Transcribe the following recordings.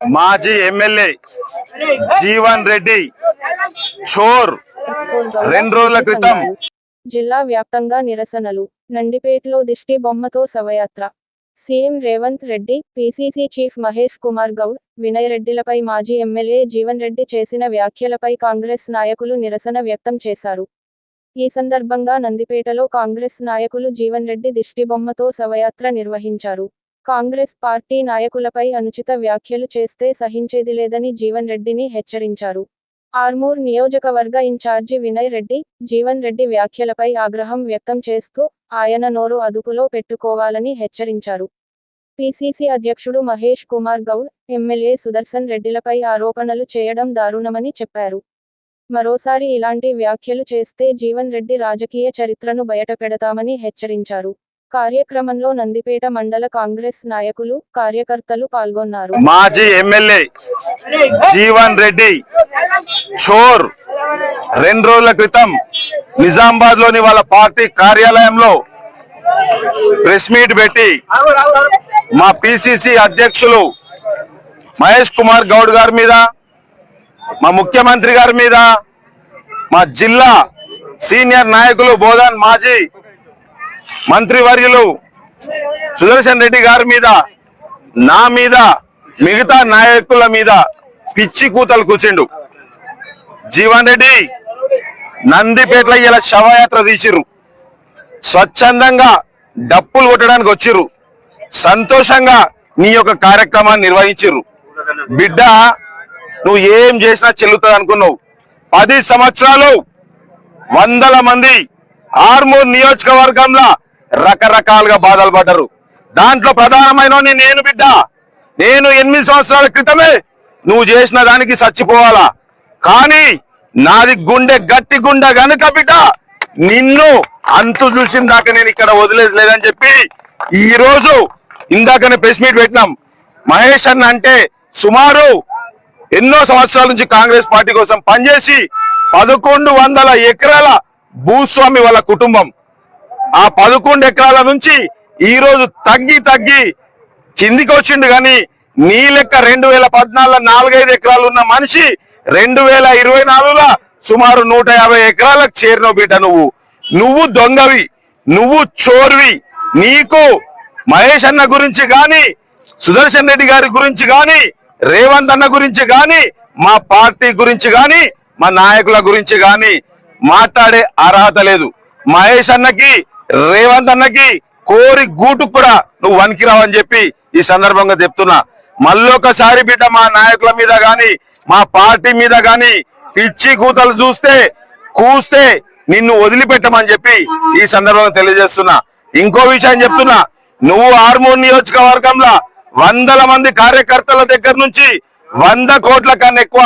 మాజీ ఎమ్మెల్యే జీవన్ రెడ్డి చోర్ 2 రోజుల క్రితం జిల్లా వ్యాప్తంగా నిరసనలు. నందిపేటలో దిష్టి బొమ్మతో శవయాత్ర. CM Revanth Reddy, PCC chief Mahesh Kumar Goud, Vinay రెడ్డిలపై మాజీ ఎమ్మెల్యే జీవన్ రెడ్డి చేసిన వ్యాఖ్యలపై కాంగ్రెస్ నాయకులు నిరసన వ్యక్తం చేశారు. ఈ సందర్భంగా నందిపేటలో కాంగ్రెస్ నాయకులు జీవన్ రెడ్డి దిష్టిబొమ్మతో శవయాత్ర నిర్వహించారు. కాంగ్రెస్ పార్టీ నాయకులపై అనుచిత వ్యాఖ్యలు చేస్తే సహించేది లేదని జీవన్ రెడ్డిని హెచ్చరించారు. ఆర్మూర్ నియోజకవర్గ ఇన్ఛార్జి వినయ్ రెడ్డి, జీవన్ రెడ్డి వ్యాఖ్యలపై ఆగ్రహం వ్యక్తం చేస్తూ ఆయన నోరు అదుపులో పెట్టుకోవాలని హెచ్చరించారు. పీసీసీ అధ్యక్షుడు మహేష్ కుమార్ గౌడ్, ఎమ్మెల్యే సుదర్శన్ రెడ్డిలపై ఆరోపణలు చేయడం దారుణమని చెప్పారు. మరోసారి ఇలాంటి వ్యాఖ్యలు చేస్తే జీవన్ రెడ్డి రాజకీయ చరిత్రను బయటపెడతామని హెచ్చరించారు. కార్యక్రమంలో నందిపేట మండల కాంగ్రెస్ నాయకులు, కార్యకర్తలు పాల్గొన్నారు. మాజీ ఎమ్మెల్యే జీవన్ రెడ్డి చోర్ 2 రోజుల క్రితం నిజామాబాద్ లోని వాళ్ళ పార్టీ కార్యాలయంలో ప్రెస్ మీట్ పెట్టి మా పిసిసి అధ్యక్షులు మహేష్ కుమార్ గౌడ్ గారి మీద, మా ముఖ్యమంత్రి గారి మీద, మా జిల్లా సీనియర్ నాయకులు బోధన్ మాజీ మంత్రివర్యులు సుదర్శన్ రెడ్డి గారి మీద, నా మీద, మిగతా నాయకుల మీద పిచ్చి కూతలు కూర్చిండు. జీవన్ రెడ్డి నందిపేటలో ఇలా శవయాత్ర తీసిర్రు. స్వచ్ఛందంగా డప్పులు కొట్టడానికి వచ్చిర్రు. సంతోషంగా నీ యొక్క కార్యక్రమాన్ని నిర్వహించిర్రు. బిడ్డ, నువ్వు ఏం చేసినా చెల్లుతుంది అనుకున్నావు. 10 సంవత్సరాలు వందల మంది ఆర్మూర్ నియోజకవర్గంలో రకరకాలుగా బాధలు పడ్డారు. దాంట్లో ప్రధానమైన నేను బిడ్డ, నేను 8 సంవత్సరాల క్రితమే నువ్వు చేసిన దానికి చచ్చిపోవాలా. కానీ నాది గుండె గట్టి గుండె గనుక బిడ్డ, నిన్ను అంతు చూసిన దాకా నేను ఇక్కడ వదిలేదు లేదని చెప్పి ఈ రోజు ఇందాకనే ప్రెస్ మీట్ పెట్టినాం. మహేష్ అన్న అంటే సుమారు ఎన్నో సంవత్సరాల నుంచి కాంగ్రెస్ పార్టీ కోసం పనిచేసి 1100 ఎకరాల భూస్వామి వాళ్ళ కుటుంబం. ఆ 11 ఎకరాల నుంచి ఈ రోజు తగ్గి కిందికి వచ్చిండు. కానీ నీ లెక్క 2014 4-5 ఎకరాలు ఉన్న మనిషి 2024లో సుమారు 150 ఎకరాలకు చేరినవు బిడ్డ. నువ్వు దొంగవి, నువ్వు చోర్వి. నీకు మహేష్ అన్న గురించి గాని, సుదర్శన్ రెడ్డి గారి గురించి గాని, రేవంత్ అన్న గురించి గాని, మా పార్టీ గురించి గాని, మా నాయకుల గురించి గాని మాట్లాడే అర్హత లేదు. మహేష్ అన్నకి, రేవంత్ అన్నకి కోరి గూటు కూడా నువ్వు వనికిరావని చెప్పి ఈ సందర్భంగా చెప్తున్నా. మళ్ళొకసారి బిడ్డ మా నాయకుల మీద గాని, మా పార్టీ మీద గాని పిచ్చి కూతలు కూస్తే నిన్ను వదిలిపెట్టమని చెప్పి ఈ సందర్భంగా తెలియజేస్తున్నా. ఇంకో విషయం చెప్తున్నా, నువ్వు ఆర్మూర్ నియోజకవర్గంలో వందల మంది కార్యకర్తల దగ్గర నుంచి 100 కోట్ల కన్నా ఎక్కువ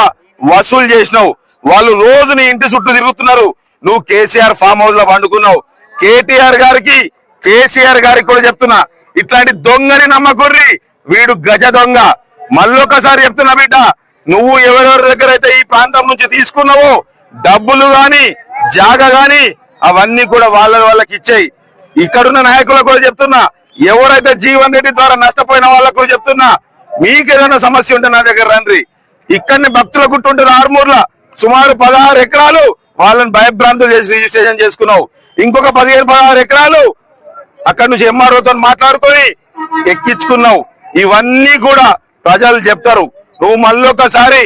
వసూలు చేసినావు. వాళ్ళు రోజు నీ ఇంటి చుట్టూ తిరుగుతున్నారు. నువ్వు కేసీఆర్ ఫామ్ హౌస్ లో పండుకున్నావు. కేటీఆర్ గారికి, కేసీఆర్ గారికి కూడా చెప్తున్నా, ఇట్లాంటి దొంగని నమ్మకుర్రి, వీడు గజ దొంగ. మళ్ళొకసారి చెప్తున్నా బిడ్డ, నువ్వు ఎవరెవరి దగ్గర అయితే ఈ ప్రాంతం నుంచి తీసుకున్నావో డబ్బులు గాని, జాగా గాని అవన్నీ కూడా వాళ్ళకి ఇచ్చేయి. ఇక్కడున్న నాయకులకు కూడా చెప్తున్నా, ఎవరైతే జీవన్ రెడ్డి ద్వారా నష్టపోయిన వాళ్ళకు కూడా చెప్తున్నా, మీకు ఏదైనా సమస్య ఉంటే నా దగ్గర రండి. ఇక్కడిని భక్తుల గుట్టుంటుంది ఆర్మూర్లో సుమారు 16 ఎకరాలు వాళ్ళని భయభ్రాంతులు చేసి రిజిస్ట్రేషన్ చేసుకున్నావు. ఇంకొక 15-16 ఎకరాలు అక్కడి నుంచి ఎంఆర్ఓతో మాట్లాడుకొని ఎక్కించుకున్నావు. ఇవన్నీ కూడా ప్రజలు చెప్తారు. నువ్వు మళ్ళొకసారి